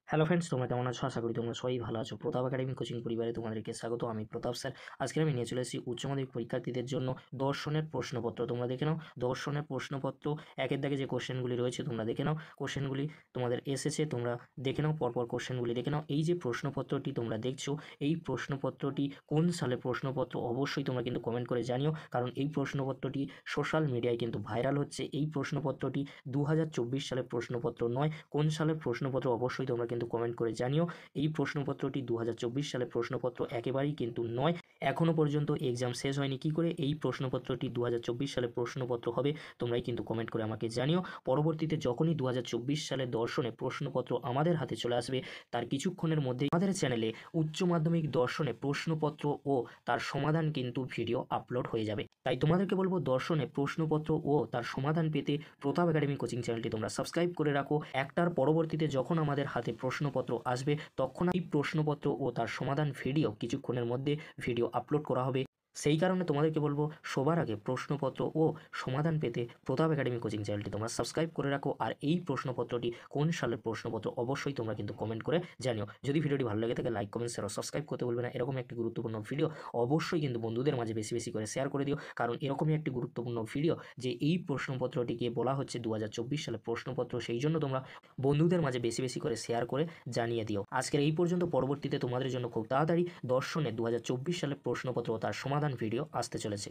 Hello friends, তোমরা কেমন আছো? আশা করি তোমরা সবাই ভালো আছো। প্রতাপ একাডেমি কোচিং পরিবারে তোমাদেরকে স্বাগত। আমি প্রতাপ স্যার। আজকে আমি নিয়ে চলে এসেছি উচ্চ মাধ্যমিক পরীক্ষার্থীদের জন্য দর্শনের প্রশ্নপত্র। তোমরা দেখে নাও দর্শনের প্রশ্নপত্র, একের দাগে যে কোশ্চেনগুলি রয়েছে তোমরা দেখে নাও। কোশ্চেনগুলি তোমাদের এসেছে, তোমরা দেখে নাও, পরপর কোশ্চেনগুলি দেখে নাও। এই যে প্রশ্নপত্রটি তোমরা দেখছো, এই প্রশ্নপত্রটি কোন সালের প্রশ্নপত্র অবশ্যই তোমরা কিন্তু কমেন্ট করে জানিও, কারণ এই প্রশ্নপত্রটি সোশ্যাল মিডিয়ায় কিন্তু ভাইরাল হচ্ছে। এই প্রশ্নপত্রটি 2024 সালের প্রশ্নপত্র নয়। কোন সালের প্রশ্নপত্র অবশ্যই তোমরা কিন্তু কমেন্ট করে জানিও। এই প্রশ্নপত্রটি 2024 সালের প্রশ্নপত্র একেবারেই কিন্তু নয়। এখনও পর্যন্ত এক্সাম শেষ হয়নি, কি করে এই প্রশ্নপত্রটি 2024 সালের প্রশ্নপত্র হবে তোমরাই কিন্তু কমেন্ট করে আমাকে জানিও। পরবর্তীতে যখনই 2024 সালের দর্শনে প্রশ্নপত্র আমাদের হাতে চলে আসবে, তার কিছুক্ষণের মধ্যেই আমাদের চ্যানেলে উচ্চ মাধ্যমিক দর্শনে প্রশ্নপত্র ও তার সমাধান কিন্তু ভিডিও আপলোড হয়ে যাবে। তাই তোমাদেরকে বলবো, দর্শনে প্রশ্নপত্র ও তার সমাধান পেতে প্রতাপ একাডেমি কোচিং চ্যানেলটি তোমরা সাবস্ক্রাইব করে রাখো। একটার পরবর্তীতে যখন আমাদের হাতে প্রশ্নপত্র আসবে, তখন এই প্রশ্নপত্র ও তার সমাধান ভিডিও কিছুক্ষণের মধ্যে ভিডিও আপলোড করা হবে। সেই কারণে তোমাদেরকে বলবো, সবার আগে প্রশ্নপত্র ও সমাধান পেতে প্রতাপ একাডেমি কোচিং চ্যানেলটি তোমরা সাবস্ক্রাইব করে রাখো। আর এই প্রশ্নপত্রটি কোন সালের প্রশ্নপত্র অবশ্যই তোমরা কিন্তু কমেন্ট করে জানিও। যদি ভিডিওটি ভালো লাগে থাকে লাইক, কমেন্ট, শেয়ার ও সাবস্ক্রাইব করতে বলবে না। এরকম একটি গুরুত্বপূর্ণ ভিডিও অবশ্যই কিন্তু বন্ধুদের মাঝে বেশি বেশি করে শেয়ার করে দিও, কারণ এরকমই একটি গুরুত্বপূর্ণ ভিডিও যে এই প্রশ্নপত্রটিকে বলা হচ্ছে 2024 সালের প্রশ্নপত্র, সেই জন্য তোমরা বন্ধুদের মাঝে বেশি বেশি করে শেয়ার করে জানিয়ে দিও। আজকের এই পর্যন্ত। পরবর্তীতে তোমাদের জন্য খুব তাড়াতাড়ি দর্শনে 2024 সালের প্রশ্নপত্র ও তার সমাধান ভিডিও আসতে চলেছে।